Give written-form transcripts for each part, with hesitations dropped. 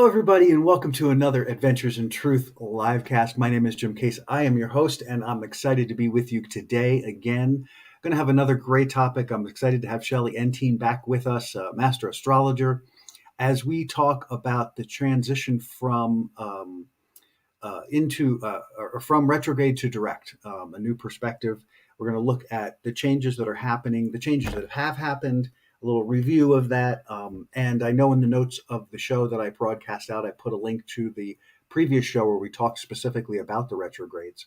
Hello, everybody, and welcome to another Adventures in Truth livecast. My name is Jim Case. I am your host, and I'm excited to be with you today again. Going to have another great topic. I'm excited to have Shellie Entine back with us, Master Astrologer, as we talk about the transition from retrograde to direct, a new perspective. We're going to look at the changes that are happening, the changes that have happened, a little review of that. And I know in the notes of the show that I broadcast out, I put a link to the previous show where we talked specifically about the retrogrades.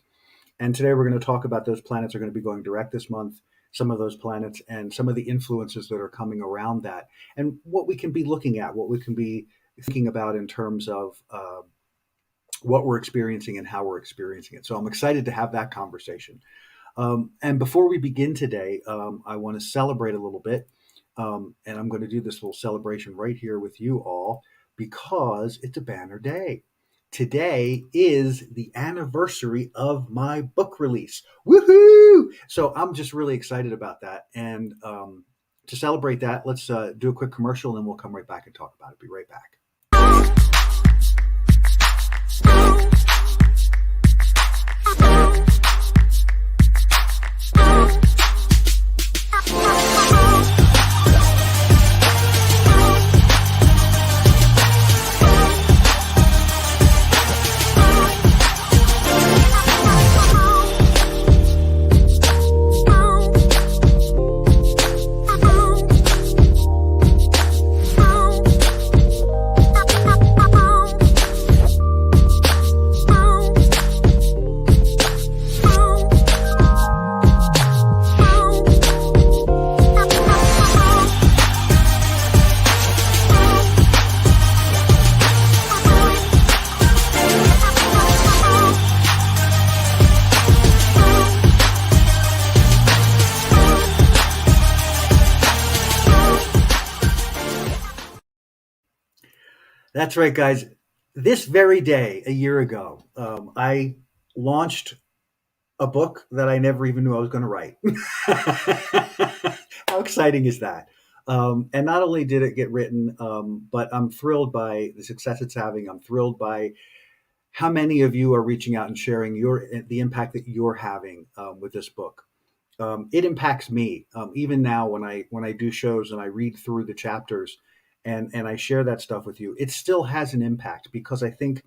And today we're going to talk about those planets are going to be going direct this month, some of those planets, and some of the influences that are coming around that, and what we can be looking at, what we can be thinking about in terms of what we're experiencing and how we're experiencing it. So I'm excited to have that conversation. And before we begin today, I want to celebrate a little bit. And I'm going to do this little celebration right here with you all because it's a banner day. Today is the anniversary of my book release. Woohoo! So I'm just really excited about that. And to celebrate that, let's do a quick commercial and then we'll come right back and talk about it. Be right back. That's right, guys. This very day, a year ago, I launched a book that I never even knew I was going to write. How exciting is that? And not only did it get written, but I'm thrilled by the success it's having. I'm thrilled by how many of you are reaching out and sharing the impact that you're having with this book. It impacts me even now when I do shows and I read through the chapters and I share that stuff with you. It still has an impact because I think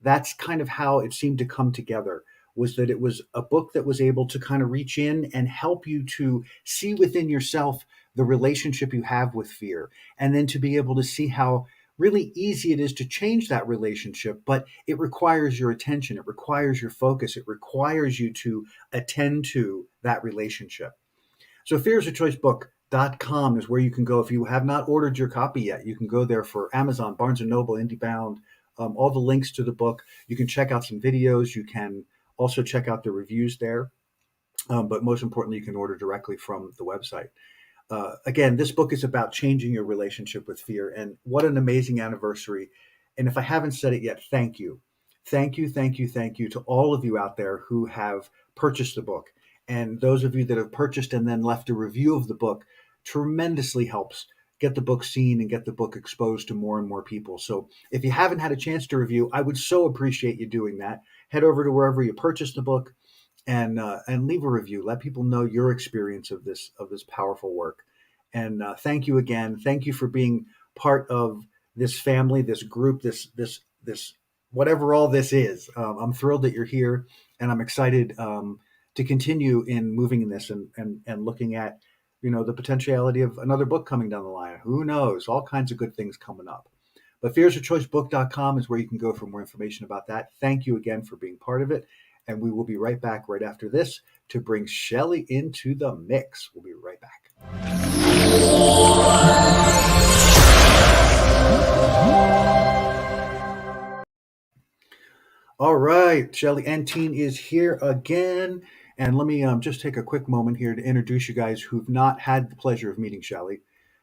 that's kind of how it seemed to come together, was that it was a book that was able to kind of reach in and help you to see within yourself the relationship you have with fear, and then to be able to see how really easy it is to change that relationship, but it requires your attention, it requires your focus, it requires you to attend to that relationship. So fearsachoicebook.com is where you can go. If you have not ordered your copy yet, you can go there for Amazon, Barnes & Noble, IndieBound, all the links to the book. You can check out some videos. You can also check out the reviews there. But most importantly, you can order directly from the website. Again, this book is about changing your relationship with fear. And what an amazing anniversary. And if I haven't said it yet, thank you. Thank you, thank you, thank you to all of you out there who have purchased the book. And those of you that have purchased and then left a review of the book tremendously helps get the book seen and get the book exposed to more and more people. So if you haven't had a chance to review, I would so appreciate you doing that. Head over to wherever you purchased the book and leave a review. Let people know your experience of this powerful work. And thank you again. Thank you for being part of this family, this group, this whatever all this is. I'm thrilled that you're here, and I'm excited to continue in moving in this and looking at the potentiality of another book coming down the line. Who knows? All kinds of good things coming up. But fearsachoicebook.com is where you can go for more information about that. Thank you again for being part of it. And we will be right back right after this to bring Shellie into the mix. We'll be right back. All right, Shellie Entine is here again. And let me just take a quick moment here to introduce you guys who've not had the pleasure of meeting Shellie.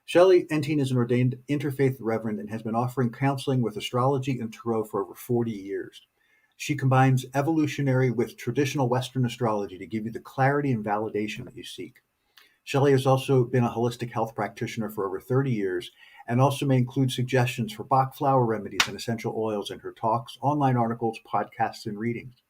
Shellie Entine is an ordained interfaith reverend and has been offering counseling with astrology and tarot for over 40 years. She combines evolutionary with traditional Western astrology to give you the clarity and validation that you seek. Shellie has also been a holistic health practitioner for over 30 years and also may include suggestions for Bach flower remedies and essential oils in her talks, online articles, podcasts, and readings.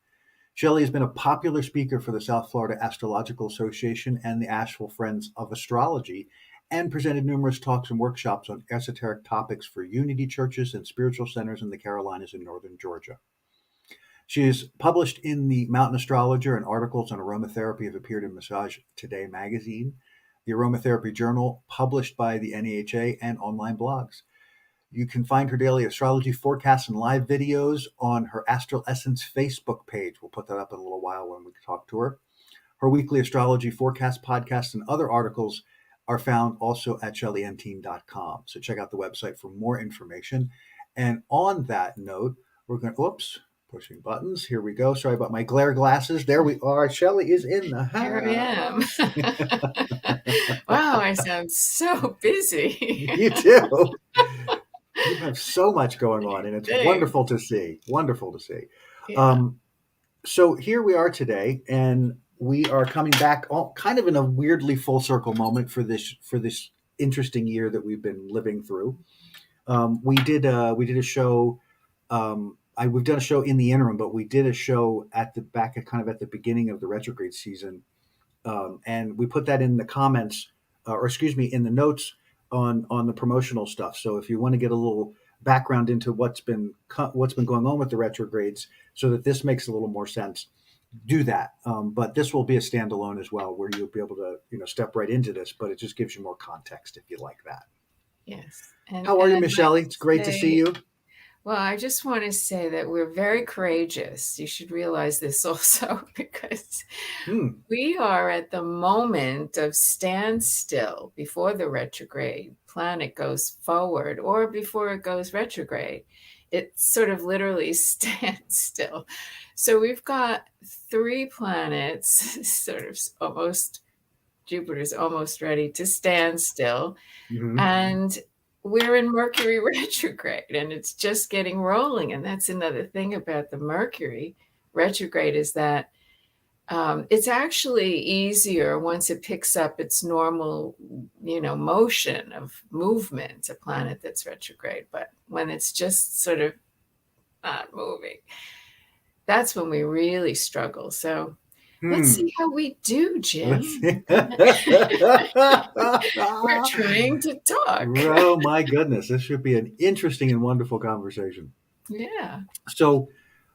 Shellie has been a popular speaker for the South Florida Astrological Association and the Asheville Friends of Astrology, and presented numerous talks and workshops on esoteric topics for unity churches and spiritual centers in the Carolinas and northern Georgia. She is published in the Mountain Astrologer, and articles on aromatherapy have appeared in Massage Today magazine, the Aromatherapy Journal, published by the NEHA, and online blogs. You can find her daily astrology forecasts and live videos on her Astral Essence Facebook page. We'll put that up in a little while when we talk to her. Her weekly astrology forecast podcasts and other articles are found also at shellyentine.com. So check out the website for more information. And on that note, we're going to, pushing buttons. Here we go. Sorry about my glare glasses. There we are. Shellie is in the house. Here I am. Wow, I sound so busy. You do. You have so much going on, and it's wonderful to see. Wonderful to see. Yeah. So here we are today, and we are coming back kind of in a weirdly full circle moment for this interesting year that we've been living through. We did a show. We've done a show in the interim, but we did a show at the beginning of the retrograde season, and we put that in the comments, in the notes on the promotional stuff. So if you want to get a little background into what's been going on with the retrogrades, so that this makes a little more sense, do that. But this will be a standalone as well, where you'll be able to step right into this. But it just gives you more context if you like that. Yes. How are you, Miss Shellie? It's great to see you. Well, I just want to say that we're very courageous. You should realize this also, because we are at the moment of standstill before the retrograde planet goes forward, or before it goes retrograde. It sort of literally stands still. So we've got 3 planets, sort of almost, Jupiter's almost ready to stand still. Mm-hmm. And we're in Mercury retrograde, and it's just getting rolling. And that's another thing about the Mercury retrograde, is that it's actually easier once it picks up its normal, motion of movement, a planet that's retrograde. But when it's just sort of not moving, that's when we really struggle. So let's see how we do, Jim. We're trying to talk. Oh, my goodness. This should be an interesting and wonderful conversation. Yeah. So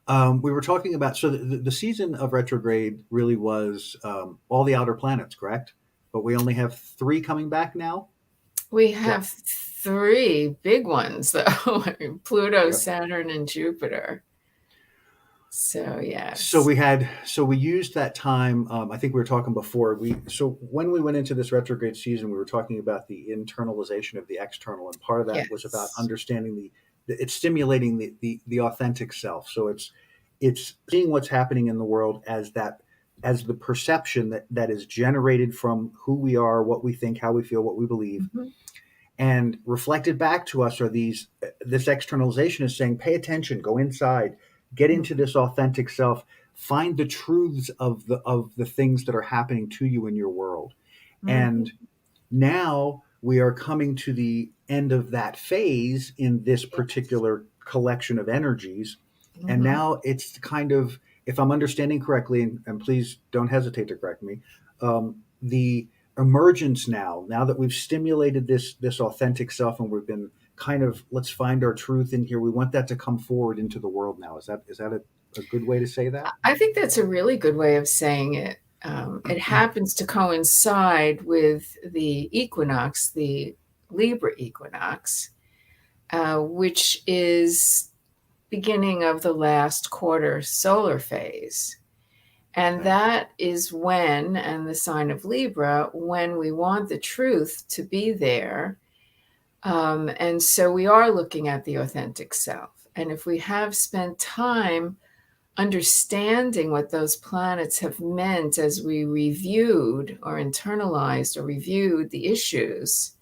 we were talking about, the season of retrograde really was all the outer planets, correct? But we only have 3 coming back now? We have 3 big ones, though. Pluto, Saturn, and Jupiter. So, yes. So we used that time. I think we were talking before. When we went into this retrograde season, we were talking about the internalization of the external, and part of that was about understanding it's stimulating the authentic self. So it's seeing what's happening in the world as the perception that is generated from who we are, what we think, how we feel, what we believe. Mm-hmm. And reflected back to us are this externalization is saying, pay attention, go inside, get into this authentic self, find the truths of the things that are happening to you in your world. Mm-hmm. And now we are coming to the end of that phase in this particular collection of energies. Mm-hmm. And now it's kind of, if I'm understanding correctly, and please don't hesitate to correct me, the emergence now that we've stimulated this authentic self, and we've been kind of, let's find our truth in here. We want that to come forward into the world now. Is that a good way to say that? I think that's a really good way of saying it. It happens to coincide with the equinox, the Libra equinox, which is beginning of the last quarter solar phase. And that is when, and the sign of Libra, when we want the truth to be there. And so we are looking at the authentic self. And if we have spent time understanding what those planets have meant as we reviewed or internalized or reviewed the issues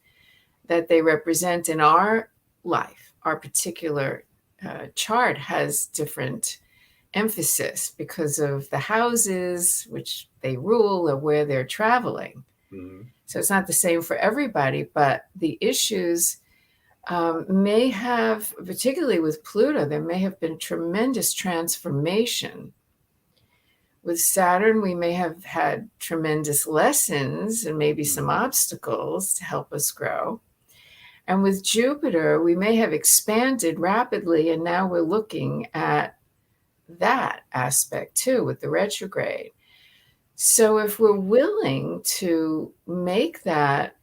that they represent in our life, our particular chart has different emphasis because of the houses which they rule or where they're traveling. Mm-hmm. So it's not the same for everybody, but the issues may have, particularly with Pluto, there may have been tremendous transformation. With Saturn, we may have had tremendous lessons and maybe some Hmm. obstacles to help us grow. And with Jupiter, we may have expanded rapidly, and now we're looking at that aspect too with the retrograde. So if we're willing to make that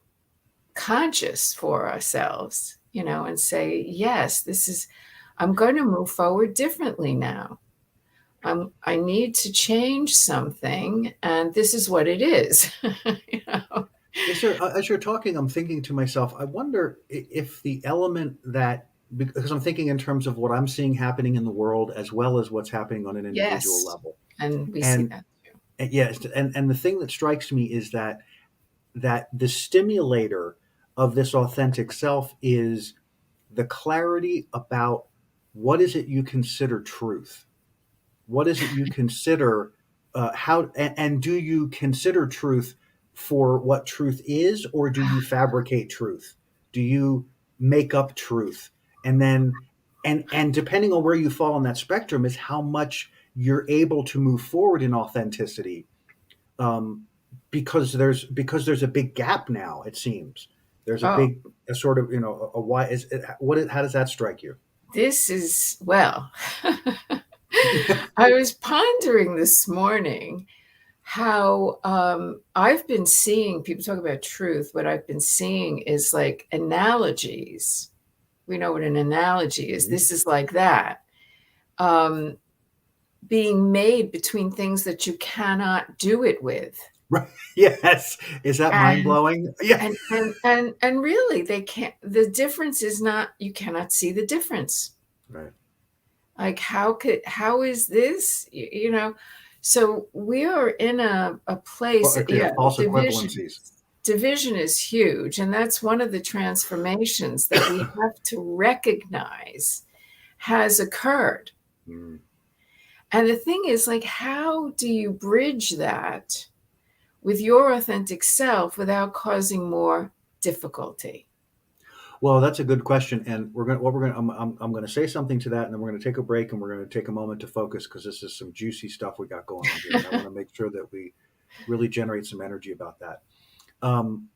conscious for ourselves, and say, yes, I'm going to move forward differently now. I need to change something, and this is what it is. you know? Is there, as you're talking, I'm thinking to myself, I wonder if the element that, because I'm thinking in terms of what I'm seeing happening in the world as well as what's happening on an individual Yes. level. And we see And, that too. and yes, and the thing that strikes me is that the stimulator of this authentic self is the clarity about what is it you consider truth. What is it you consider? How and do you consider truth for what truth is, or do you fabricate truth? Do you make up truth? And then, and depending on where you fall on that spectrum, is how much you're able to move forward in authenticity. Um, because there's a big gap now. It seems there's Oh, a sort of a why is it, what is, how does that strike you? this is, well, I was pondering this morning how I've been seeing people talk about truth. What I've been seeing is like analogies. We know what an analogy is. Mhm. This is like that. Um, Being made between things that you cannot do it with. Right. Yes. Is that mind And blowing? Yeah. and really they can't, the difference is not, you cannot see the difference. Right. Like how is this, so we are in a place, Well, yeah, false division. equivalencies. Division is huge, and that's one of the transformations that we have to recognize has occurred. Mm. And the thing is, like, how do you bridge that with your authentic self without causing more difficulty? Well, that's a good question, and I'm going to say something to that, and then we're going to take a break, and we're going to take a moment to focus because this is some juicy stuff we got going on here, and I want to make sure that we really generate some energy about that. Um,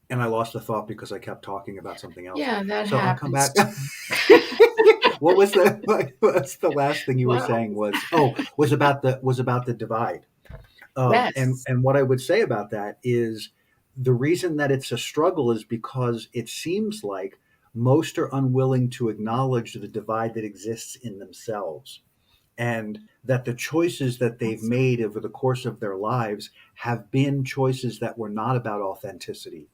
and I lost the thought because I kept talking about something else. Yeah, that So I'll come happens back. to me. What was the what's the last thing you were Well, saying was about the divide. yes, And what I would say about that is the reason that it's a struggle is because it seems like most are unwilling to acknowledge the divide that exists in themselves, and that the choices that they've that's made over the course of their lives have been choices that were not about authenticity.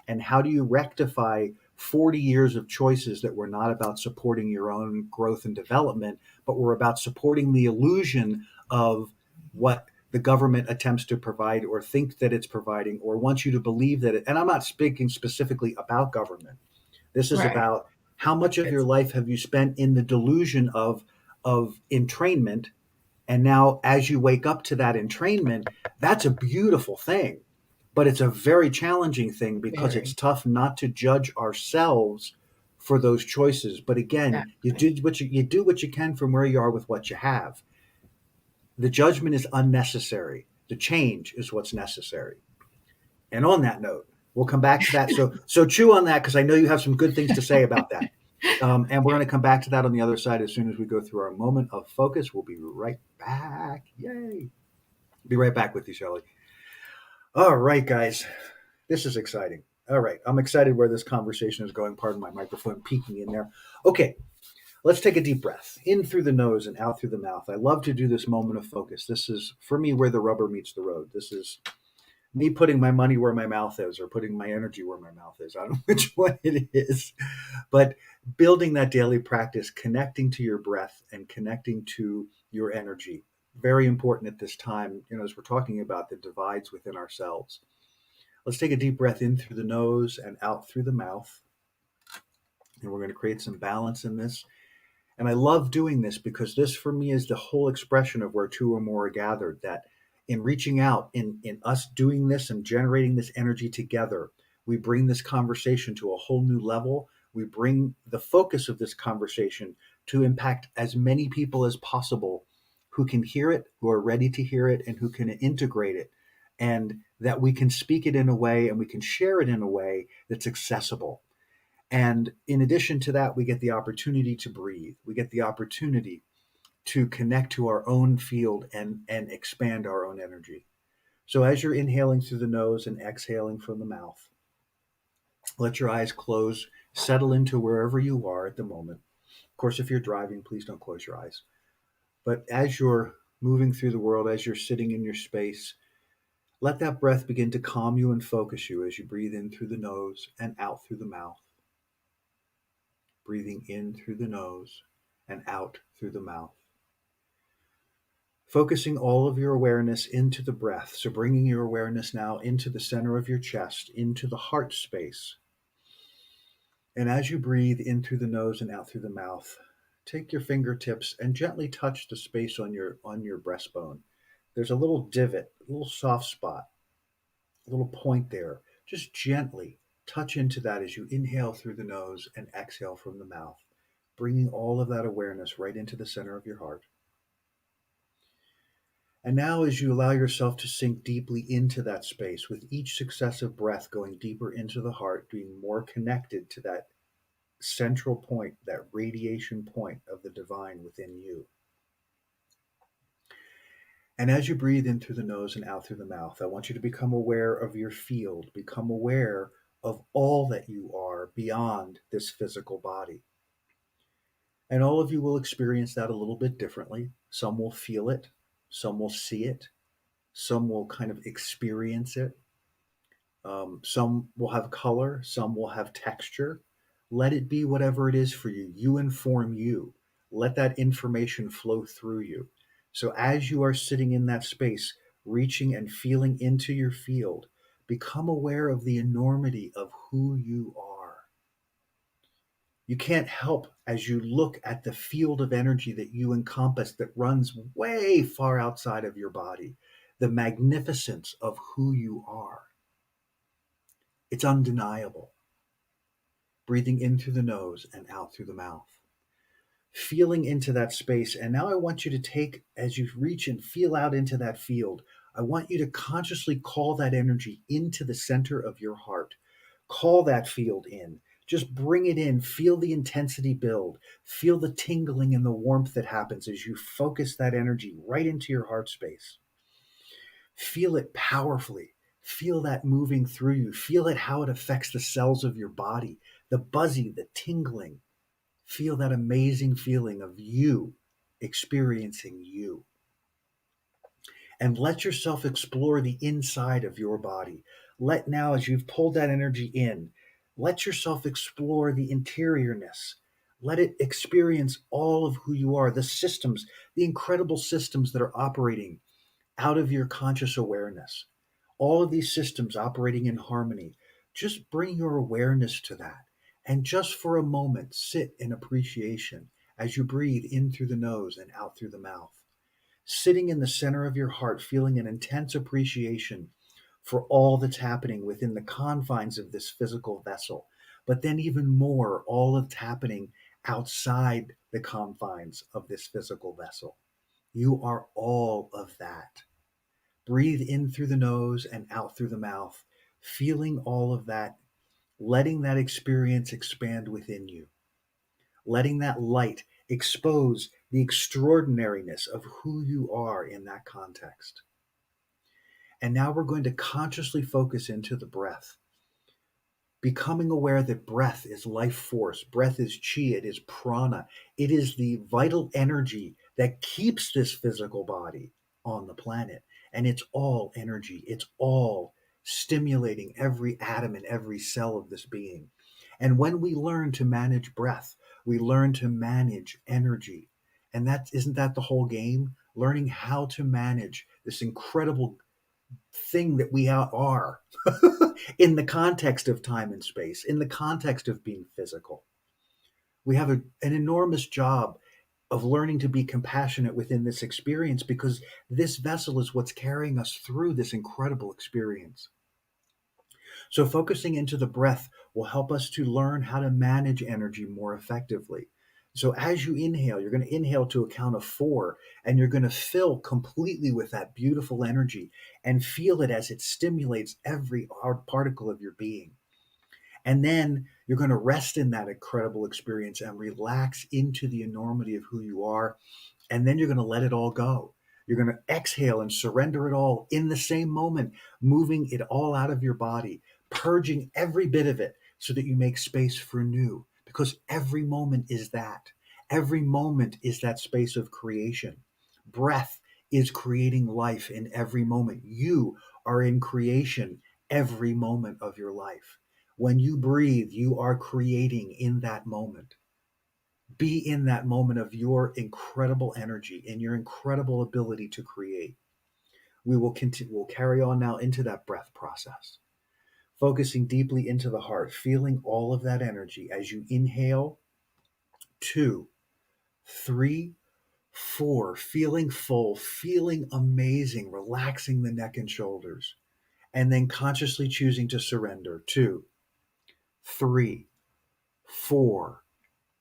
And how do you rectify 40 years of choices that were not about supporting your own growth and development, but were about supporting the illusion of what the government attempts to provide or think that it's providing or wants you to believe that it, and I'm not speaking specifically about government. This is right. about how much of your It's life have you spent in the delusion of entrainment, and now as you wake up to that entrainment, that's a beautiful thing, but it's a very challenging thing because it's very, tough not to judge ourselves for those choices. But again, exactly, you do what you can from where you are with what you have. The judgment is unnecessary. The change is what's necessary. And on that note, we'll come back to that. So chew on that because I know you have some good things to say about that. And we're going to come back to that on the other side as soon as we go through our moment of focus. We'll be right back. Yay! Be right back with you, Shellie. All right, guys. This is exciting. All right. I'm excited where this conversation is going. Pardon my microphone peeking in there. Okay. Let's take a deep breath in through the nose and out through the mouth. I love to do this moment of focus. This is, for me, where the rubber meets the road. This is me putting my money where my mouth is or putting my energy where my mouth is. I don't know which one it is, but building that daily practice, connecting to your breath and connecting to your energy. Very important at this time, as we're talking about the divides within ourselves. Let's take a deep breath in through the nose and out through the mouth. And we're going to create some balance in this. And I love doing this because this for me is the whole expression of where two or more are gathered, that in reaching out, in us doing this and generating this energy together, we bring this conversation to a whole new level. We bring the focus of this conversation to impact as many people as possible who can hear it, who are ready to hear it, and who can integrate it. And that we can speak it in a way and we can share it in a way that's accessible. And in addition to that, we get the opportunity to breathe. We get the opportunity to connect to our own field and expand our own energy. So as you're inhaling through the nose and exhaling from the mouth, let your eyes close, settle into wherever you are at the moment. Of course, if you're driving, please don't close your eyes. But as you're moving through the world, as you're sitting in your space, let that breath begin to calm you and focus you as you breathe in through the nose and out through the mouth. Breathing in through the nose and out through the mouth. Focusing all of your awareness into the breath. So bringing your awareness now into the center of your chest, into the heart space. And as you breathe in through the nose and out through the mouth, take your fingertips and gently touch the space on your breastbone. There's a little divot, a little soft spot, a little point there. Just gently touch into that as you inhale through the nose and exhale from the mouth, bringing all of that awareness right into the center of your heart. And now, as you allow yourself to sink deeply into that space, with each successive breath going deeper into the heart, being more connected to that central point, that radiation point of the divine within you. And as you breathe in through the nose and out through the mouth, I want you to become aware of your field, become aware of all that you are beyond this physical body. And all of you will experience that a little bit differently. Some will feel it, some will see it, some will kind of experience it. Some will have color, some will have texture. Let it be whatever it is for you. You inform you. Let that information flow through you. So as you are sitting in that space, reaching and feeling into your field, become aware of the enormity of who you are. You can't help as you look at the field of energy that you encompass that runs way far outside of your body, the magnificence of who you are. It's undeniable. Breathing in through the nose and out through the mouth. Feeling into that space. And now I want you to take, as you reach and feel out into that field, I want you to consciously call that energy into the center of your heart. Call that field in. Just bring it in. Feel the intensity build. Feel the tingling and the warmth that happens as you focus that energy right into your heart space. Feel it powerfully. Feel that moving through you. Feel it, how it affects the cells of your body, the buzzing, the tingling. Feel that amazing feeling of you experiencing you. And let yourself explore the inside of your body. Let now, as you've pulled that energy in, let yourself explore the interiorness. Let it experience all of who you are, the systems, the incredible systems that are operating out of your conscious awareness. All of these systems operating in harmony. Just bring your awareness to that. And just for a moment, sit in appreciation as you breathe in through the nose and out through the mouth. Sitting in the center of your heart, feeling an intense appreciation for all that's happening within the confines of this physical vessel. But then even more, all that's happening outside the confines of this physical vessel. You are all of that. Breathe in through the nose and out through the mouth, feeling all of that, letting that experience expand within you, letting that light expose the extraordinariness of who you are in that context. And now we're going to consciously focus into the breath, becoming aware that breath is life force, breath is chi, it is prana, it is the vital energy that keeps this physical body on the planet. And it's all energy, it's all stimulating every atom and every cell of this being. And when we learn to manage breath, we learn to manage energy. And that isn't that the whole game? Learning how to manage this incredible thing that we are in the context of time and space, in the context of being physical. We have an enormous job of learning to be compassionate within this experience, because this vessel is what's carrying us through this incredible experience. So, focusing into the breath will help us to learn how to manage energy more effectively. So, as you inhale, you're going to inhale to a count of 4, and you're going to fill completely with that beautiful energy and feel it as it stimulates every particle of your being. And then you're going to rest in that incredible experience and relax into the enormity of who you are. And then you're going to let it all go. You're going to exhale and surrender it all in the same moment, moving it all out of your body, purging every bit of it so that you make space for new. Because every moment is that. Every moment is that space of creation. Breath is creating life in every moment. You are in creation every moment of your life. When you breathe, you are creating in that moment. Be in that moment of your incredible energy and your incredible ability to create. We will continue, we'll carry on now into that breath process, focusing deeply into the heart, feeling all of that energy as you inhale. 2, 3, 4, feeling full, feeling amazing, relaxing the neck and shoulders, and then consciously choosing to surrender. 2, 3, 4,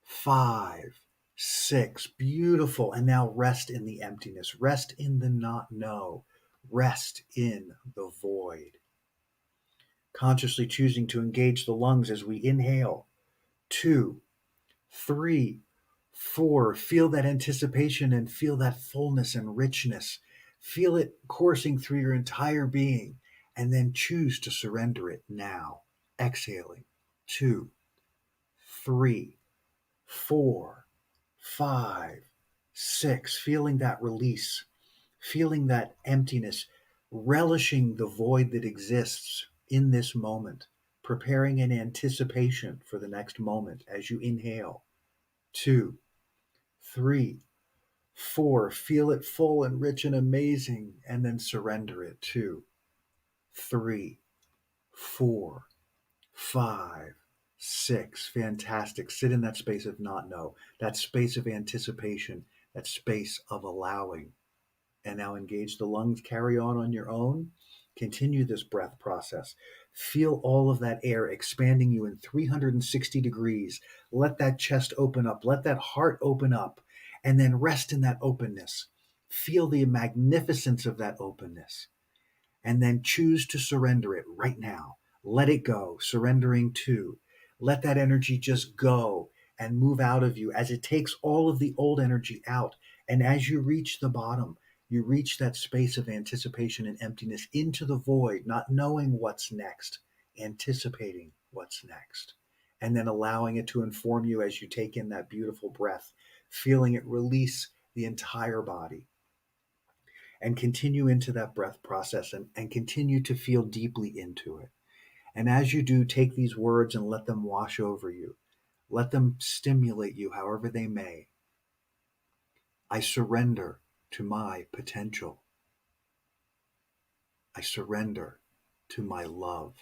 5, 6. Beautiful. And now rest in the emptiness. Rest in the not know. Rest in the void. Consciously choosing to engage the lungs as we inhale. 2, 3, 4. Feel that anticipation and feel that fullness and richness. Feel it coursing through your entire being, and then choose to surrender it now. Exhaling. 2, 3, 4, 5, 6, feeling that release, feeling that emptiness, relishing the void that exists in this moment, preparing in anticipation for the next moment as you inhale. 2, 3, 4, feel it full and rich and amazing, and then surrender it. 2, 3, 4, 5, 6. Fantastic. Sit in that space of not know, that space of anticipation, that space of allowing. And now engage the lungs, carry on your own. Continue this breath process. Feel all of that air expanding you in 360 degrees. Let that chest open up, let that heart open up, and then rest in that openness. Feel the magnificence of that openness, and then choose to surrender it right now. Let it go, surrendering to. Let that energy just go and move out of you as it takes all of the old energy out. And as you reach the bottom, you reach that space of anticipation and emptiness into the void, not knowing what's next, anticipating what's next, and then allowing it to inform you as you take in that beautiful breath, feeling it release the entire body, and continue into that breath process, and continue to feel deeply into it. And as you do, take these words and let them wash over you. Let them stimulate you however they may. I surrender to my potential. I surrender to my love.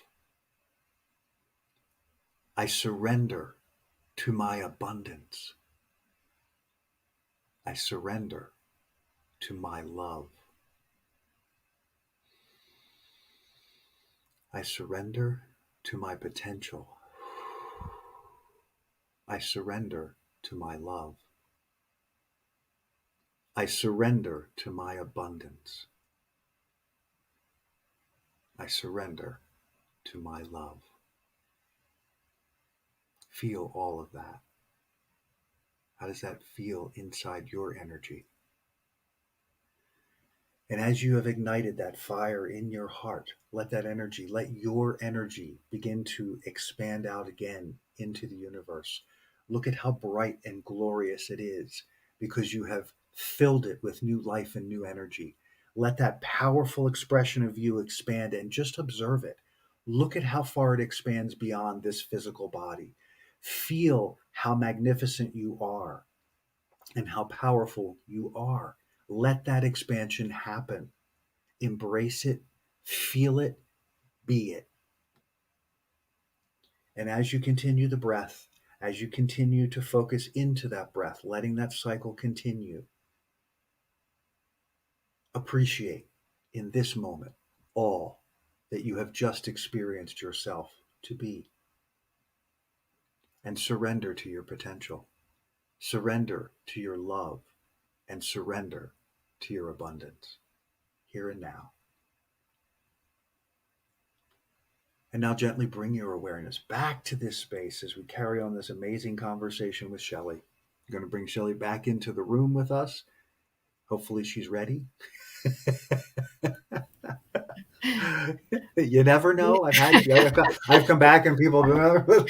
I surrender to my abundance. I surrender to my love. I surrender to my potential. I surrender to my love. I surrender to my abundance. I surrender to my love. Feel all of that. How does that feel inside your energy? And as you have ignited that fire in your heart, let your energy begin to expand out again into the universe. Look at how bright and glorious it is because you have filled it with new life and new energy. Let that powerful expression of you expand and just observe it. Look at how far it expands beyond this physical body. Feel how magnificent you are and how powerful you are. Let that expansion happen. Embrace it, feel it, be it. And as you continue the breath, As you continue to focus into that breath, letting that cycle continue, appreciate in this moment all that you have just experienced yourself to be, and surrender to your potential, surrender to your love, and surrender to your abundance here and now. And now gently bring your awareness back to this space as we carry on this amazing conversation with Shellie. I'm going to bring Shellie back into the room with us. Hopefully she's ready. You never know. I've come back and people remember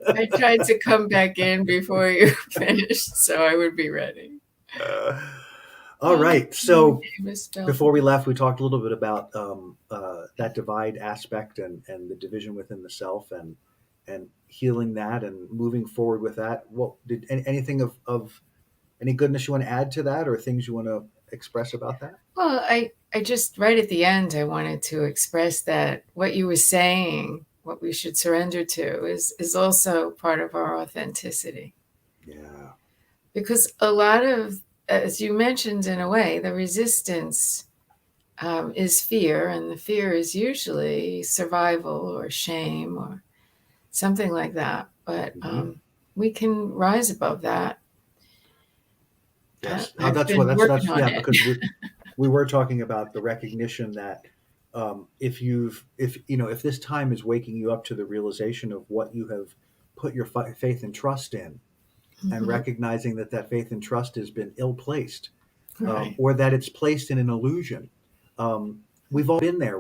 I tried to come back in before you finished, so I would be ready. All right. So before we left, we talked a little bit about that divide aspect and the division within the self and healing that and moving forward with that. What did anything of any goodness you want to add to that, or things you want to express about that? Well, I just right at the end, I wanted to express that what you were saying, what we should surrender to, is also part of our authenticity. Yeah. Because a lot of, as you mentioned, in a way, the resistance is fear, and the fear is usually survival or shame or something like that. But we can rise above that. Yes, I've been working on it. Because we were talking about the recognition that if this time is waking you up to the realization of what you have put your faith and trust in, and recognizing that faith and trust has been ill-placed, Right. or that it's placed in an illusion. We've all been there.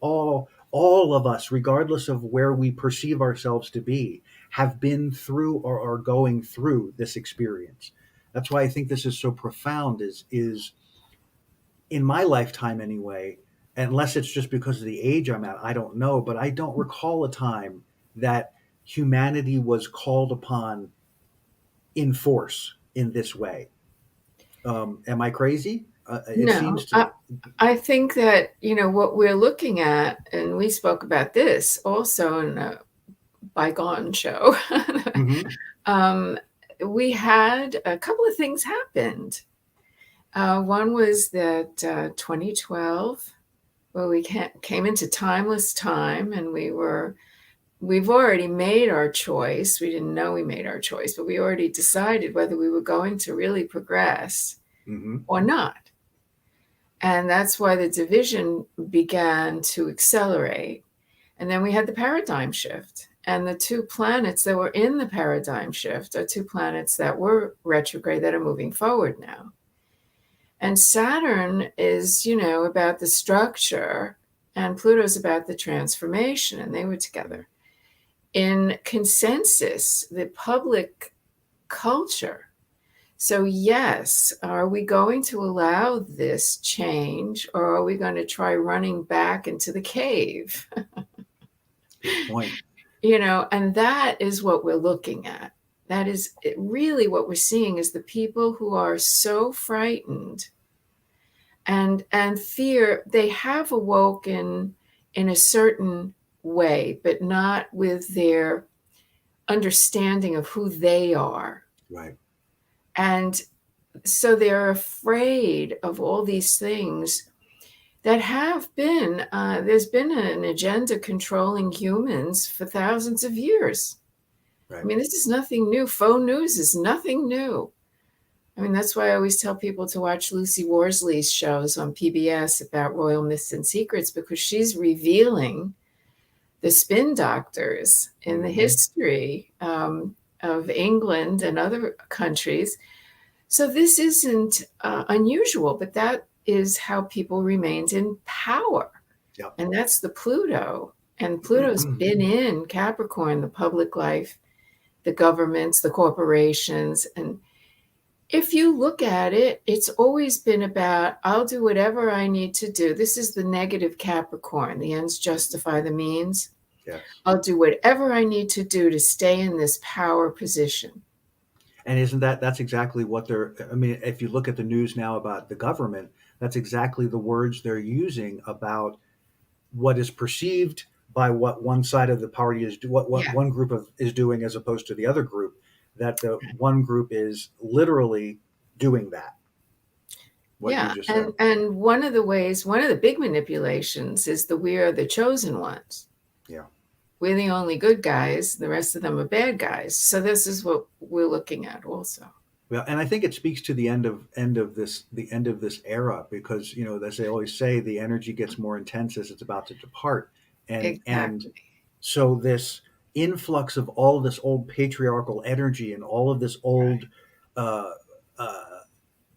All of us, regardless of where we perceive ourselves to be, have been through or are going through this experience. That's why I think this is so profound, is in my lifetime anyway, unless it's just because of the age I'm at, I don't know, but I don't recall a time that humanity was called upon in force in this way. Am I crazy? It seems to. I think that, what we're looking at, and we spoke about this also in a bygone show, we had a couple of things happened. One was that 2012, where we came into timeless time, and we've already made our choice. We didn't know we made our choice, but we already decided whether we were going to really progress or not. And that's why the division began to accelerate. And then we had the paradigm shift. And the two planets that were in the paradigm shift are two planets that were retrograde that are moving forward now. And Saturn is, about the structure, and Pluto's about the transformation, and they were together. In consensus, the public culture. So yes, are we going to allow this change, or are we going to try running back into the cave? Good point. And that is what we're looking at. That is really what we're seeing, is the people who are so frightened and fear. They have awoken in a certain way, but not with their understanding of who they are. Right. And so they're afraid of all these things that have been, there's been an agenda controlling humans for thousands of years. Right. I mean, this is nothing new. Faux news is nothing new. I mean, that's why I always tell people to watch Lucy Worsley's shows on PBS about royal myths and secrets, because she's revealing the spin doctors in the history of England and other countries. So this isn't unusual, but that is how people remained in power. Yep. And that's the Pluto. And Pluto's been in Capricorn, the public life, the governments, the corporations. And if you look at it, it's always been about, I'll do whatever I need to do. This is the negative Capricorn. The ends justify the means. Yes. I'll do whatever I need to do to stay in this power position. And that's exactly what if you look at the news now about the government, that's exactly the words they're using about what is perceived by what one side of the party is what Yeah. one group of is doing as opposed to the other group, that the one group is literally doing that, what you Yeah. just said. And one of the ways, one of the big manipulations is the we are the chosen ones. Yeah. We're the only good guys, the rest of them are bad guys. So this is what we're looking at also. Well, and I think it speaks to the end of this era, because as they always say, the energy gets more intense as it's about to depart, and Exactly. so this influx of all of this old patriarchal energy and all of this old uh, uh,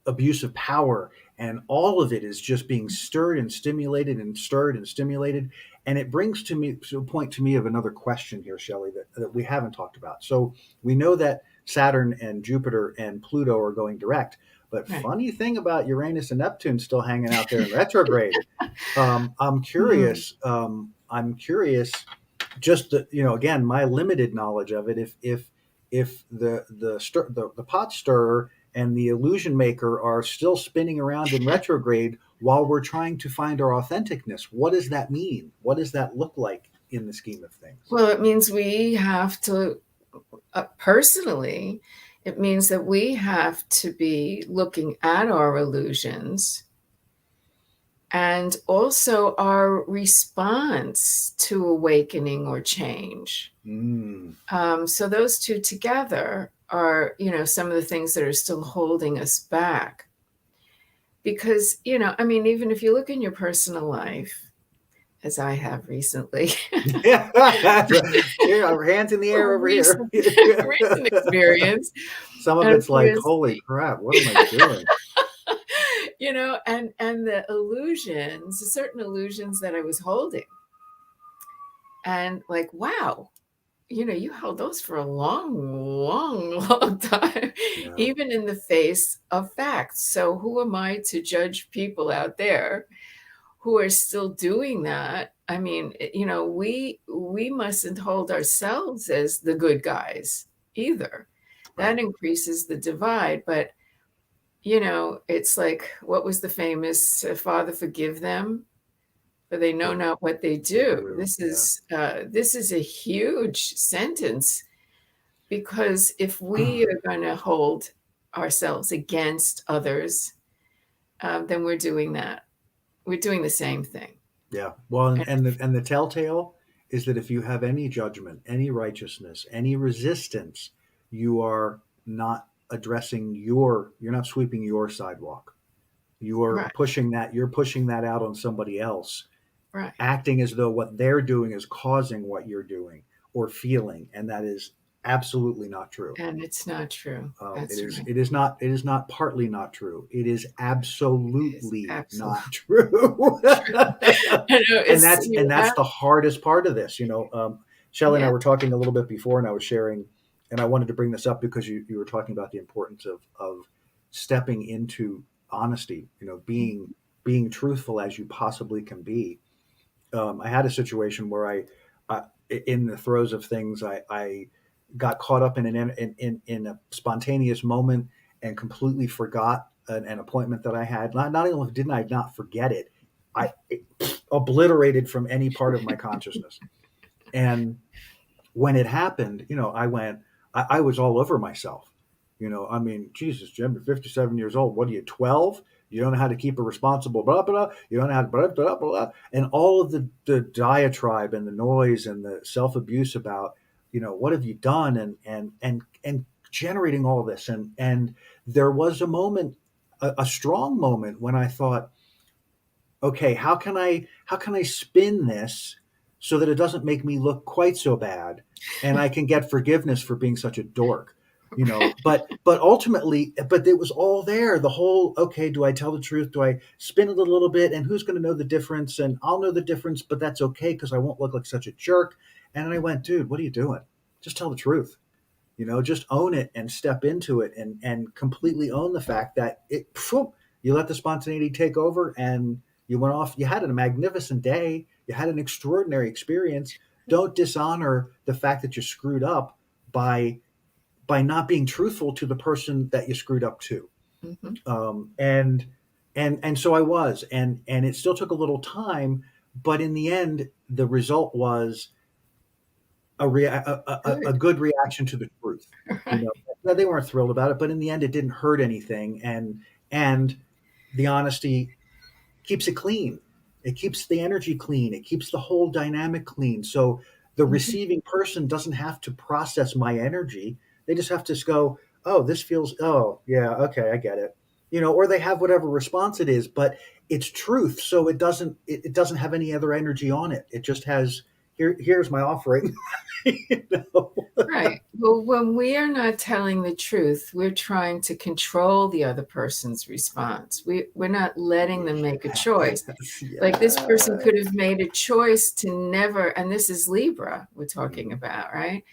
abuse of power, and all of it is just being stirred and stimulated and stirred and stimulated. And it brings to me to a point to me of another question here, Shellie, that we haven't talked about. So we know that Saturn and Jupiter and Pluto are going direct, but Right. funny thing about Uranus and Neptune still hanging out there in retrograde. I'm Hmm. curious. I'm curious. Just again, my limited knowledge of it. If the pot stirrer and the illusion maker are still spinning around in retrograde while we're trying to find our authenticness, what does that mean? What does that look like in the scheme of things? Well, it means we have to, personally, it means that we have to be looking at our illusions and also our response to awakening or change. Mm, So those two together are, some of the things that are still holding us back. Because, I mean, even if you look in your personal life, as I have recently, yeah. Here, our hands in the air over here. recent, recent experience, Some of and of it's like, course, holy crap, what am I doing? and the illusions, certain illusions that I was holding, and like, wow, you held those for a long, long, long time, Yeah, even in the face of facts. So who am I to judge people out there who are still doing that? I mean, we mustn't hold ourselves as the good guys either. right. That increases the divide. But it's like, what was the famous Father forgive them, for they know What not what they they do. do. This Yeah. is a huge sentence, because if we are going to hold ourselves against others, then we're doing that. We're doing the same thing. Yeah. Well, And and the telltale is that if you have any judgment, any righteousness, any resistance, you are not addressing you're not sweeping your sidewalk. right, You're pushing that out on somebody else, right. acting as though what they're doing is causing what you're doing or feeling, and that is absolutely not true. And it's not true. That's right. It is not partly not true. It is It's absolutely absolutely not true. true. I know, it's And you that's have, the hardest part of this. Shelley and I yeah, were talking a little bit before, and I was sharing, and I wanted to bring this up because you were talking about the importance of stepping into honesty. Being truthful as you possibly can be. I had a situation where in the throes of things, I got caught up in a spontaneous moment and completely forgot an appointment that I had. Not only didn't I not forget it, it obliterated from any part of my consciousness. And when it happened, I was all over myself. I mean, Jesus, Jim, you're 57 years old. What are you, 12? You don't know how to keep a responsible blah, blah, blah. You don't know how to blah, blah, blah. And all of the diatribe and the noise and the self abuse about, what have you done? And generating all this. And there was a moment, a strong moment when I thought, okay, how can I spin this so that it doesn't make me look quite so bad, and I can get forgiveness for being such a dork, but ultimately, but it was all there, the whole, okay, do I tell the truth, do I spin it a little bit, and who's going to know the difference, and I'll know the difference, but that's okay because I won't look like such a jerk. And I went, dude, what are you doing? Just tell the truth. Just own it and step into it, and completely own the fact that you let the spontaneity take over, and you went off. You had a magnificent day. You had an extraordinary experience. Don't dishonor the fact that you screwed up by not being truthful to the person that you screwed up to. mhm. And so I was, and it still took a little time, but in the end, the result was a Good. good reaction to the truth. You Right. know, they weren't thrilled about it, but in the end, it didn't hurt anything, and the honesty keeps it clean. It keeps the energy clean. It keeps the whole dynamic clean. So the Mhm. receiving person doesn't have to process my energy. They just have to go, oh, this feels, oh, yeah, okay, I get it. You know, or they have whatever response it is, but it's truth. So it doesn't have any other energy on it. It just has, here's my offering. You know? Right. Well, when we are not telling the truth, we're trying to control the other person's response. We're not letting them make a choice. Yes, Like this person yes. could have made a choice to never, and this is Libra we're talking Mhm. about, right?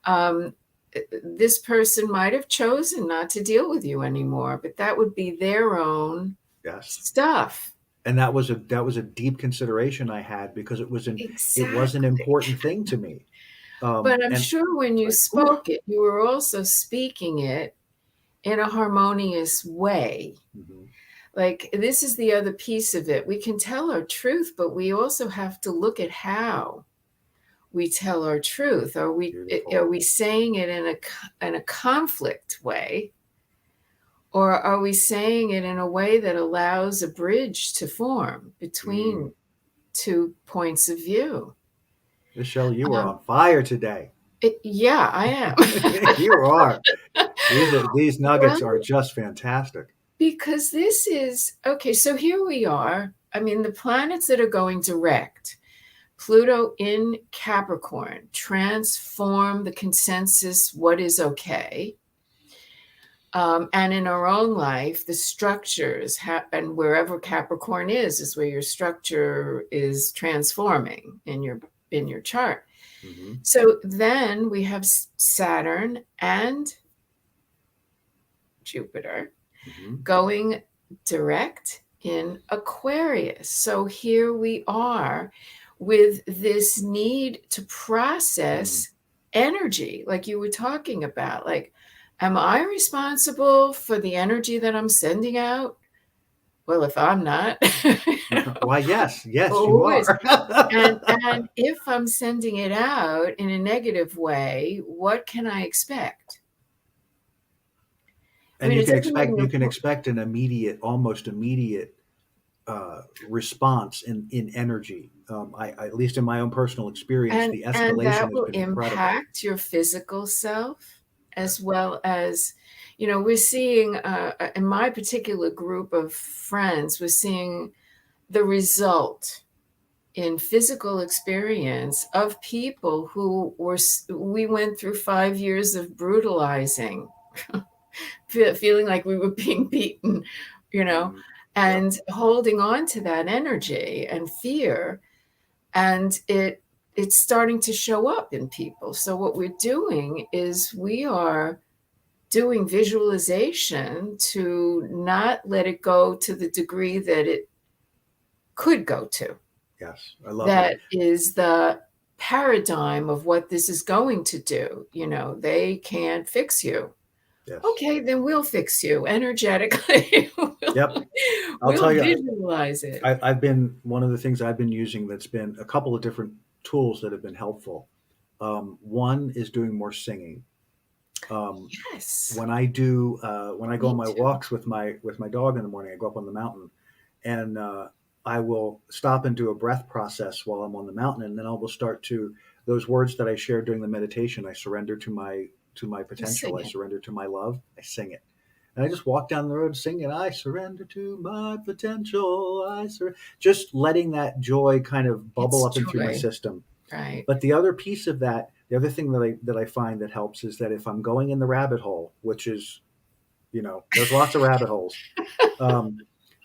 Um, this person might have chosen not to deal with you anymore, but that would be their own Yes. stuff. And that was a deep consideration I had because it was an Exactly. important thing to me. But I'm And sure when you sorry. Whew. spoke it, you were also speaking it in a harmonious way. Mhm. Like, this is the other piece of it. We can tell our truth, but we also have to look at how we tell our truth. Are Beautiful. we saying it in a conflict way, or are we saying it in a way that allows a bridge to form Mm. between two points of view? Michelle, you are Um, on fire today. yeah, I am. You are. These nuggets are Well, just fantastic. because this is okay. So here we are. I mean, the planets that are going direct, Pluto in Capricorn, transform the consensus, what is okay. And in our own life, the structures, and wherever Capricorn is where your structure is transforming in your chart. Hmm. So then we have Saturn and Jupiter Hmm. going direct in Aquarius. So here we are with this need to Mm. process energy, like you were talking about. Like, am I responsible for the energy that I'm sending out? Well, if I'm not, Why, yes, yes, well, you who is? are. And if I'm sending it out in a negative way, what can I expect? I And mean, it doesn't you even. can expect an immediate, almost immediate response in energy. At least in my own personal experience, the And escalation that has will been incredible. impact your physical self as Yes. well as, we're seeing, in my particular group of friends, we're seeing the result in physical experience of people who we went through 5 years of brutalizing, feeling like we were being beaten, you know, Hmm. Yep. and holding on to that energy and fear, and it's starting to show up in people. So what we're doing is we are doing visualization to not let it go to the degree that it could go to. Yes. I love it. That is the paradigm of what this is going to do. They can't fix you. Yes. Okay, then we'll fix you energetically. Yep. I'll We'll tell you, visualize it. I've been one of the things I've been using that's been a couple of different tools that have been helpful. One is doing more singing. Um, Yes, when I go on me my too. walks with my dog in the morning, I go up on the mountain and I will stop and do a breath process while I'm on the mountain, and then I will start to those words that I shared during the meditation. I surrender to my You potential. sing I it. surrender to my love. I sing it. And I just walk down the road singing, I surrender to my potential. Just letting that joy kind of bubble It's up and through my joy, system. right? But the other piece of that, the other thing that I find that helps is that if I'm going in the rabbit hole, which is, there's lots of rabbit holes. Um,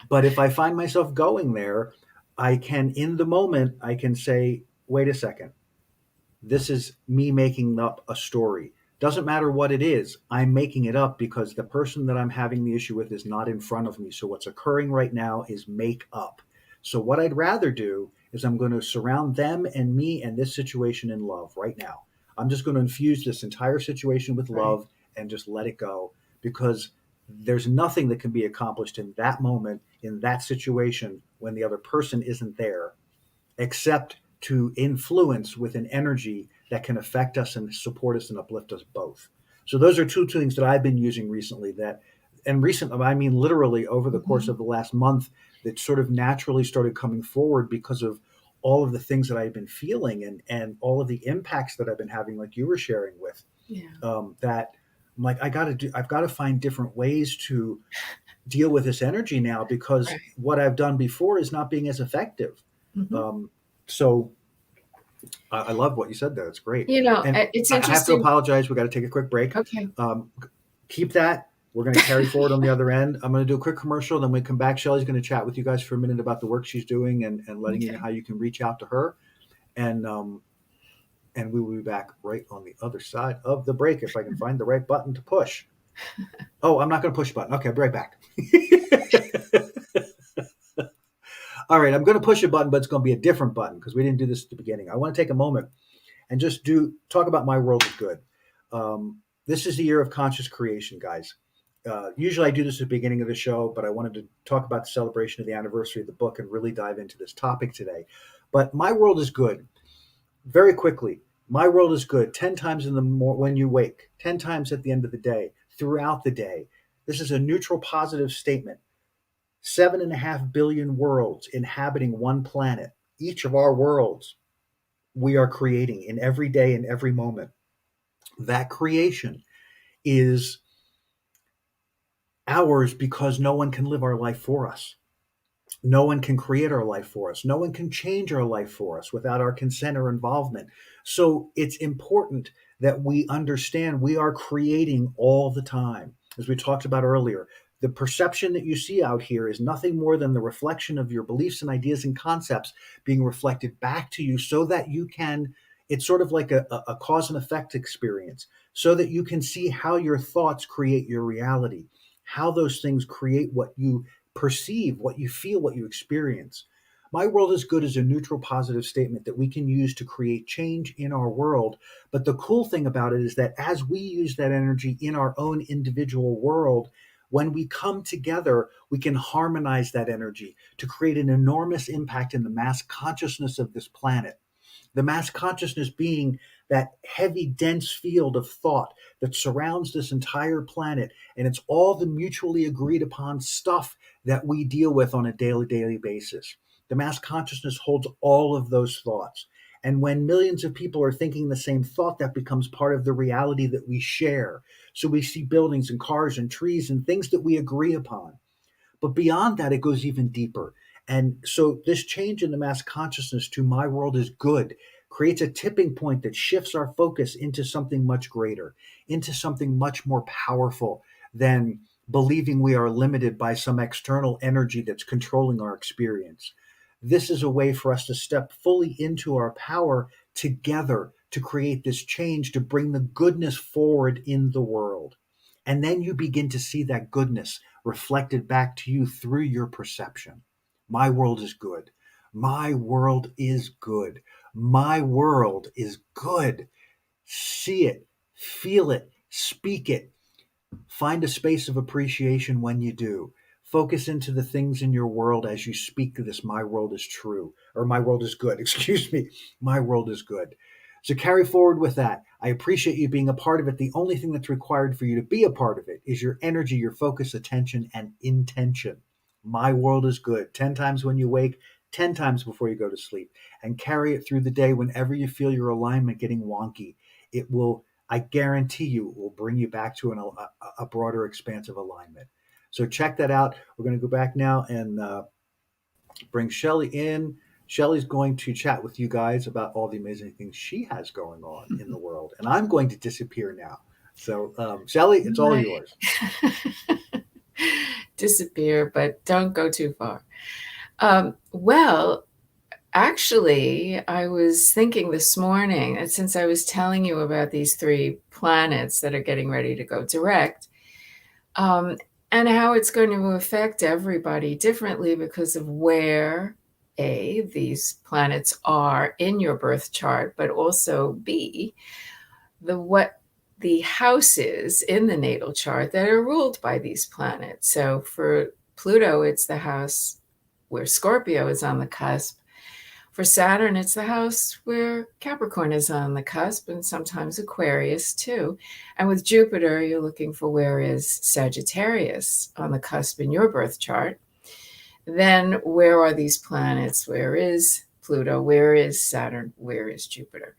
but if I find myself going there, I can, in the moment, I can say, wait a second, this is me making up a story. Doesn't matter what it is, I'm making it up because the person that I'm having the issue with is not in front of me. So what's occurring right now is make up. So what I'd rather do is I'm going to surround them and me and this situation in love right now. I'm just going to infuse this entire situation with Right. love and just let it go because there's nothing that can be accomplished in that moment, in that situation, when the other person isn't there. except to influence with an energy that can affect us and support us and uplift us both. So those are two things that I've been using recently that, and recent, I mean, literally over the course Mhm. of the last month, that sort of naturally started coming forward because of all of the things that I've been feeling and all of the impacts that I've been having, like you were sharing with, Yeah. that I'm like, I've got to find different ways to deal with this energy now because Right. what I've done before is not being as effective. Mhm. Um, so I love what you said there. It's great. And It's I have to interesting. apologize. We got to take a quick break. Okay. Um, Keep that. We're going to carry forward on the other end. I'm going to do a quick commercial. Then when we come back, Shelley's going to chat with you guys for a minute about the work she's doing and letting you know Okay. how you can reach out to her. And and we will be back right on the other side of the break if I can find the right button to push. Oh, I'm not going to push the button. Okay, I'll be right back. All right, I'm going to push a button, but it's going to be a different button because we didn't do this at the beginning. I want to take a moment and just do talk about my world is good. This is the year of conscious creation, guys. Usually I do this at the beginning of the show, but I wanted to talk about the celebration of the anniversary of the book and really dive into this topic today. But my world is good. Very quickly, my world is good 10 times when you wake, 10 times at the end of the day, throughout the day. This is a neutral positive statement. 7.5 billion worlds inhabiting one planet. Each of our worlds we are creating in every day and every moment. That creation is ours because no one can live our life for us. No one can create our life for us. No one can change our life for us without our consent or involvement. So it's important that we understand we are creating all the time. As we talked about earlier, the perception that you see out here is nothing more than the reflection of your beliefs and ideas and concepts being reflected back to you so that you can, it's sort of like a cause and effect experience, so that you can see how your thoughts create your reality, how those things create what you perceive, what you feel, what you experience. My world is good as a neutral positive statement that we can use to create change in our world. But the cool thing about it is that as we use that energy in our own individual world, when we come together, we can harmonize that energy to create an enormous impact in the mass consciousness of this planet. The mass consciousness being that heavy, dense field of thought that surrounds this entire planet. And it's all the mutually agreed upon stuff that we deal with on a daily basis. The mass consciousness holds all of those thoughts. And when millions of people are thinking the same thought, that becomes part of the reality that we share. So we see buildings and cars and trees and things that we agree upon. But beyond that, it goes even deeper. And so this change in the mass consciousness to my world is good creates a tipping point that shifts our focus into something much greater, into something much more powerful than believing we are limited by some external energy that's controlling our experience. This is a way for us to step fully into our power together to create this change, to bring the goodness forward in the world. And then you begin to see that goodness reflected back to you through your perception. My world is good. My world is good. My world is good. See it, feel it, speak it. Find a space of appreciation when you do. Focus into the things in your world as you speak this. My world is true, or my world is good. Excuse me. My world is good. So carry forward with that. I appreciate you being a part of it. The only thing that's required for you to be a part of it is your energy, your focus, attention, and intention. My world is good. 10 times when you wake, 10 times before you go to sleep, and carry it through the day whenever you feel your alignment getting wonky. It will, I guarantee you, it will bring you back to a broader expanse of alignment. So check that out. We're going to go back now and bring Shellie in. Shellie's going to chat with you guys about all the amazing things she has going on in the world. And I'm going to disappear now. So, Shellie, it's all Right. yours. Disappear, but don't go too far. Well, actually, I was thinking this morning, and since I was telling you about these three planets that are getting ready to go direct, um, and how it's going to affect everybody differently because of where A, these planets are in your birth chart, but also B, what the houses in the natal chart that are ruled by these planets. So for Pluto, it's the house where Scorpio is on the cusp. For For Saturn, it's the house where Capricorn is on the cusp, and sometimes Aquarius too. And with Jupiter, you're looking for where is Sagittarius on the cusp in your birth chart. Then where are these planets? Where is Pluto? Where is Saturn? Where is Jupiter?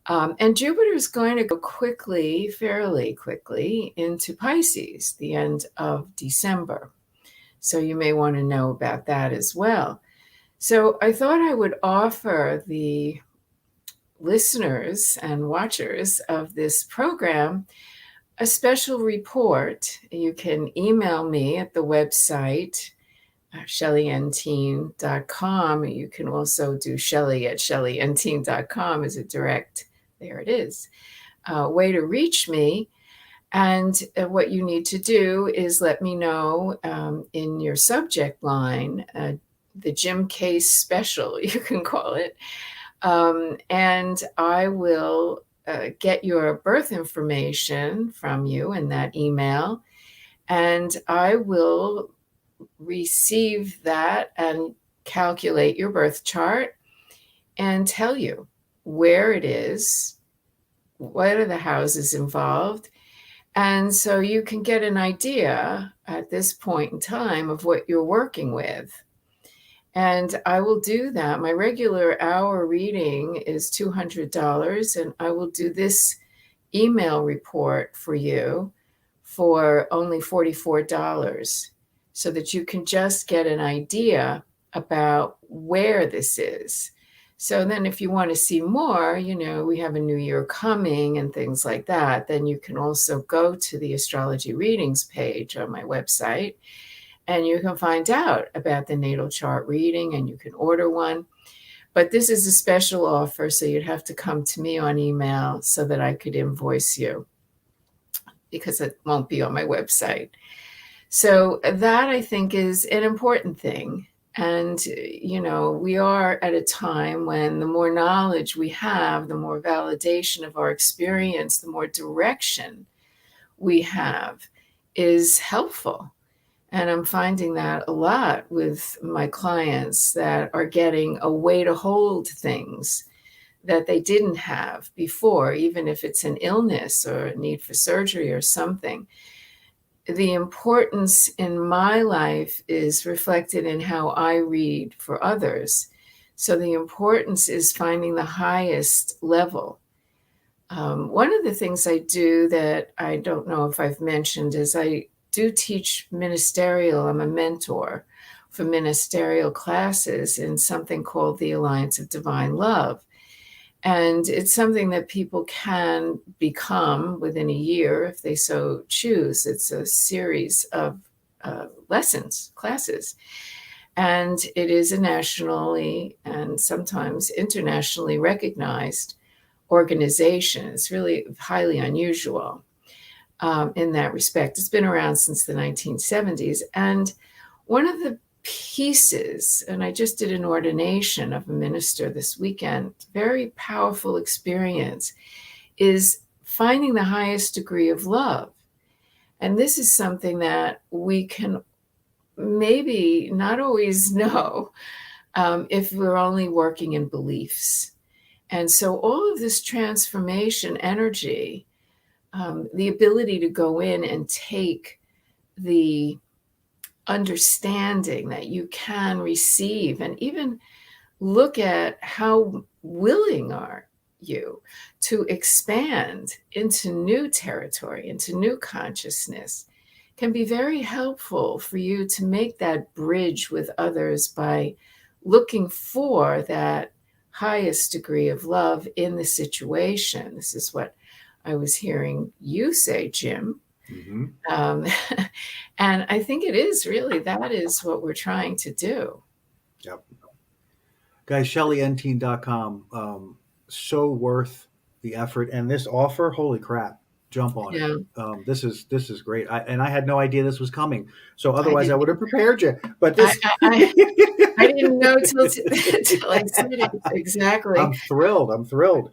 And Jupiter is going to go quickly, fairly quickly, into Pisces, the end of December. So you may want to know about that as well. So I thought I would offer the listeners and watchers of this program a special report. You can email me at the website, shellienteen.com. You can also do Shellie at shellienteen.com as a direct, there it is, way to reach me. And what you need to do is let me know in your subject line, the Jim Case special, you can call it. And I will get your birth information from you in that email. And I will receive that and calculate your birth chart and tell you where it is, what are the houses involved. And so you can get an idea at this point in time of what you're working with. And I will do that. My regular hour reading is $200, and I will do this email report for you for only $44 so that you can just get an idea about where this is. So then if you want to see more, we have a new year coming and things like that, then you can also go to the astrology readings page on my website and you can find out about the natal chart reading and you can order one. But this is a special offer, so you'd have to come to me on email so that I could invoice you because it won't be on my website. So that I think is an important thing. And, we are at a time when the more knowledge we have, the more validation of our experience, the more direction we have is helpful. And I'm finding that a lot with my clients that are getting a way to hold things that they didn't have before, even if it's an illness or a need for surgery or something. The importance in my life is reflected in how I read for others. So the importance is finding the highest level. One of the things I do that I don't know if I've mentioned is I do teach ministerial. I'm a mentor for ministerial classes in something called the Alliance of Divine Love. And it's something that people can become within a year if they so choose. It's a series of lessons, classes. And it is a nationally and sometimes internationally recognized organization. It's really highly unusual in that respect. It's been around since the 1970s. And one of the pieces, and I just did an ordination of a minister this weekend, very powerful experience, is finding the highest degree of love. And this is something that we can maybe not always know if we're only working in beliefs. And so all of this transformation energy, the ability to go in and take the understanding that you can receive and even look at how willing are you to expand into new territory, into new consciousness, can be very helpful for you to make that bridge with others by looking for that highest degree of love in the situation. This is what I was hearing you say, Jim. Mm-hmm. And I think it is really, that is what we're trying to do. Yep. Guys, shellienteen.com. So worth the effort. And this offer, holy crap, jump on Yeah. it. This is great. I had no idea this was coming. So I otherwise I didn't, would have prepared you. But this I didn't know till I said it. Exactly. I'm thrilled.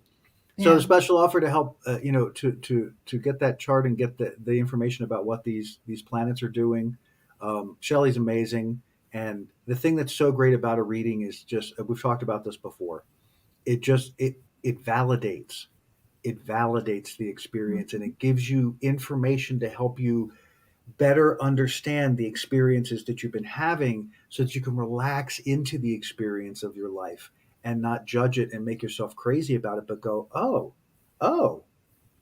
So Yeah. a special offer to help, to get that chart and get the information about what these planets are doing. Shelley's amazing. And the thing that's so great about a reading is just, we've talked about this before. It validates, the experience, and Mhm. it gives you information to help you better understand the experiences that you've been having, so that you can relax into the experience of your life and not judge it and make yourself crazy about it, but go, oh,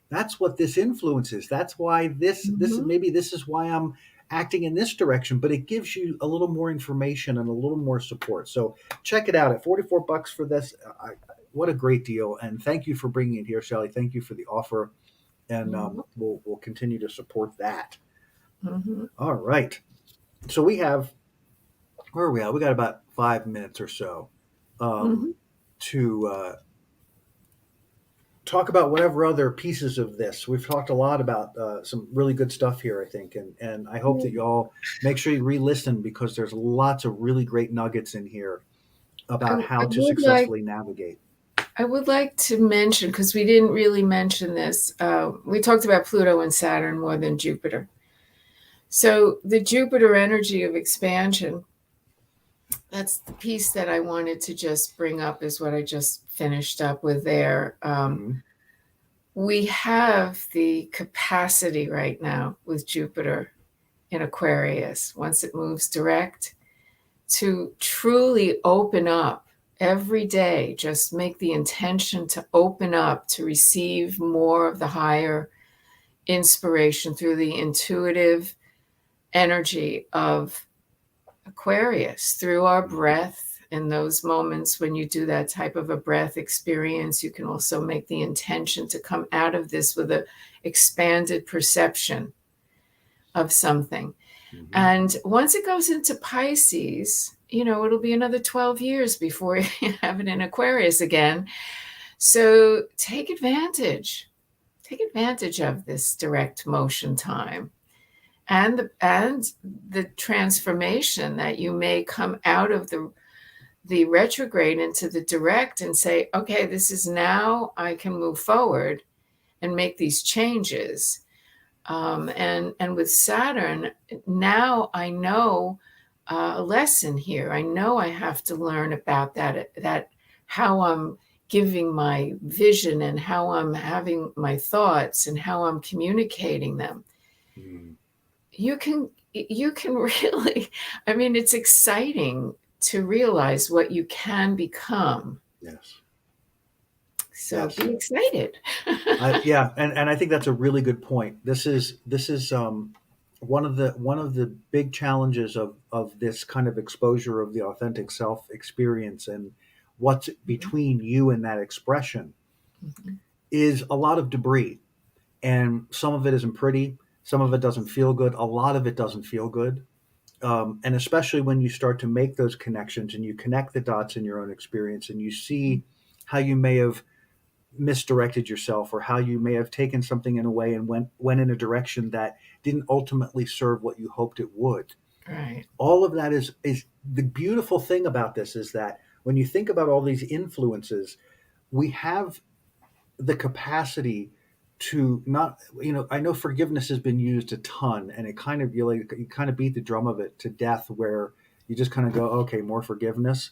that's what this influence is. That's why Mhm. maybe this is why I'm acting in this direction. But it gives you a little more information and a little more support. So check it out at $44 for this. What a great deal! And thank you for bringing it here, Shellie. Thank you for the offer, and Mhm. we'll continue to support that. Mhm. All right. So we have, where are we at? We got about 5 minutes or so um, Mhm. to talk about whatever other pieces of this. We've talked a lot about some really good stuff here, I think, and I hope that Yeah. y'all make sure you re-listen, because there's lots of really great nuggets in here about I how to would like successfully navigate. I would like to mention, because we didn't really mention this, we talked about Pluto and Saturn more than Jupiter. So the Jupiter energy of expansion, that's the piece that I wanted to just bring up, is what I just finished up with there. Hmm. We have the capacity right now with Jupiter in Aquarius, once it moves direct, to truly open up every day. Just make the intention to open up, to receive more of the higher inspiration through the intuitive energy of Aquarius, through our breath. In those moments when you do that type of a breath experience, you can also make the intention to come out of this with a expanded perception of something. Hmm. And once it goes into Pisces, it'll be another 12 years before you have it in Aquarius again. So take advantage. Take advantage of this direct motion time, and the transformation that you may come out of the retrograde into the direct, and say, okay, this is now I can move forward and make these changes. And with Saturn, now I know a lesson here. I know I have to learn about that how I'm giving my vision, and how I'm having my thoughts, and how I'm communicating them. Hmm. You can really, I mean, it's exciting to realize what you can become. Yes. So Yes. be excited. Yeah, and I think that's a really good point. This is one of the big challenges of this kind of exposure of the authentic self experience, and what's between you and that expression, Mhm. is a lot of debris, and some of it isn't pretty, some of it doesn't feel good, a lot of it doesn't feel good, and especially when you start to make those connections and you connect the dots in your own experience, and you see how you may have misdirected yourself, or how you may have taken something in a way and went in a direction that didn't ultimately serve what you hoped it would. Right. All of that is the beautiful thing about this, is that when you think about all these influences, we have the capacity to not, I know forgiveness has been used a ton, and it kind of, you kind of beat the drum of it to death, where you just kind of go, okay, more forgiveness.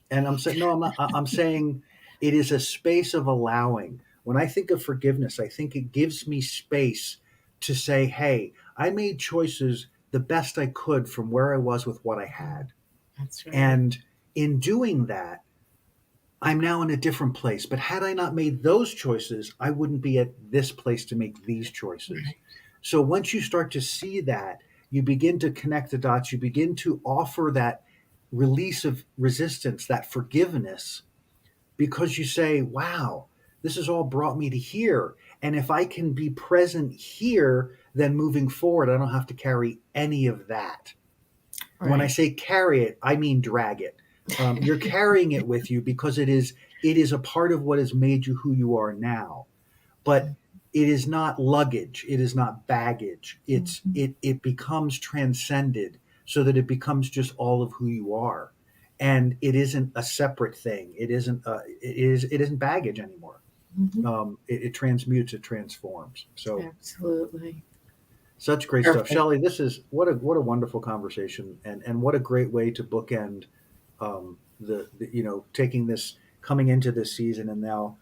And I'm saying, no, I'm not. I'm saying it is a space of allowing. When I think of forgiveness, I think it gives me space to say, hey, I made choices the best I could from where I was with what I had. That's right. And in doing that, I'm now in a different place. But had I not made those choices, I wouldn't be at this place to make these choices. Right. So once you start to see that, you begin to connect the dots, you begin to offer that release of resistance, that forgiveness, because you say, wow, this has all brought me to here. And if I can be present here, then moving forward, I don't have to carry any of that. And when I Right. say carry it, I mean drag it. You're carrying it with you, because it is a part of what has made you who you are now. But it is not luggage. It is not baggage. Mhm. It becomes transcended, so that it becomes just all of who you are, and it isn't a separate thing. It isn't baggage anymore. Mhm. It transmutes. It transforms. So Absolutely. Such great stuff, Perfect. Shellie. This is what a wonderful conversation, and what a great way to bookend the taking this coming into this season and now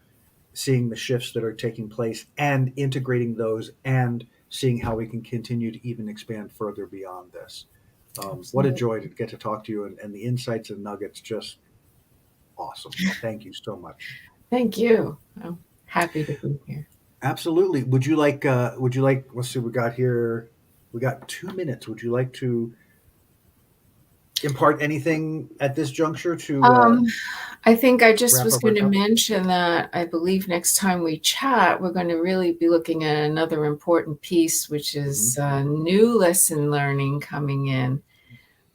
seeing the shifts that are taking place and integrating those and seeing how we can continue to even expand further beyond this. What a Absolutely. joy to get to talk to you, and the insights and nuggets, just awesome. Thank you so much. Thank you. I'm happy to be here. Absolutely. Would you like, let's see, we got 2 minutes. Would you like to impart anything at this juncture to Um, I think I just wrap was up our going to conversation? mention that I believe next time we chat, we're going to really be looking at another important piece, which Hmm. is new lesson learning coming in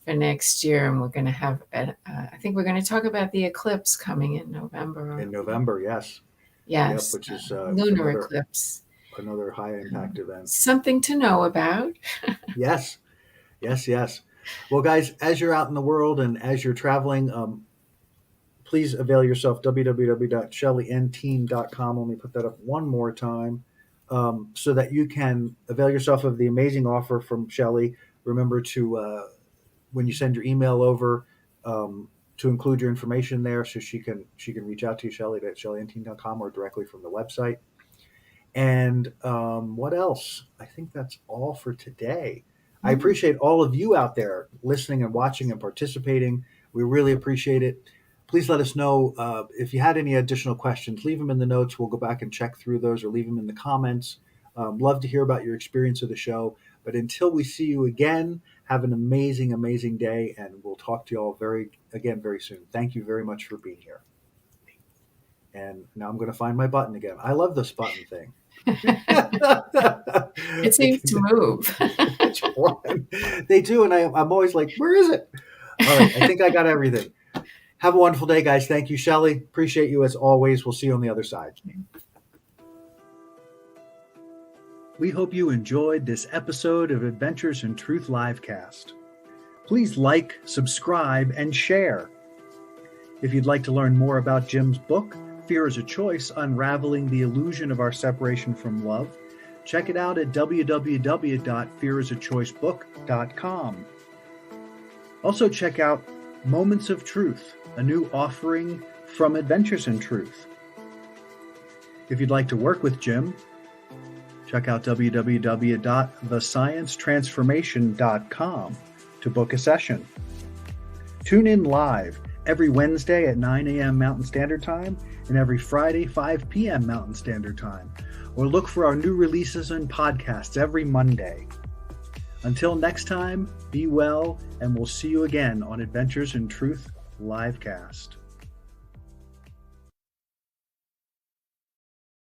for next year. And we're going to have, I think we're going to talk about the eclipse coming in November, In aren't we? November, yes. Yep, Yes, which is lunar eclipse. another high impact event. Something to know about. Yes, yes, yes. Well, guys, as you're out in the world and as you're traveling, please avail yourself www.shelleyandteam.com. Let me put that up one more time, so that you can avail yourself of the amazing offer from Shellie. Remember to when you send your email over, to include your information there, so she can reach out to you, Shellie, at shelleyandteam.com, or directly from the website. And what else? I think that's all for today. I Mm. appreciate all of you out there listening and watching and participating. We really appreciate it. Please let us know if you had any additional questions. Leave them in the notes. We'll go back and check through those, or leave them in the comments. Love to hear about your experience of the show. But until we see you again, have an amazing, amazing day, and we'll talk to you all very soon. Thank you very much for being here. And now I'm going to find my button again. I love this button thing. It I seems to can, move. which one? They do, and I'm always like, where is it? All right, I think I got everything. Have a wonderful day, guys. Thank you, Shellie. Appreciate you as always. We'll see you on the other side. We hope you enjoyed this episode of Adventures in Truth Livecast. Please like, subscribe, and share. If you'd like to learn more about Jim's book, Fear is a Choice: Unraveling the Illusion of Our Separation from Love, check it out at www.fearisachoicebook.com. Also check out Moments of Truth, a new offering from Adventures in Truth. If you'd like to work with Jim, check out www.thesciencetransformation.com to book a session. Tune in live every Wednesday at 9 a.m. Mountain Standard Time and every Friday, 5 p.m. Mountain Standard Time, or look for our new releases and podcasts every Monday. Until next time, be well, and we'll see you again on Adventures in Truth Livecast.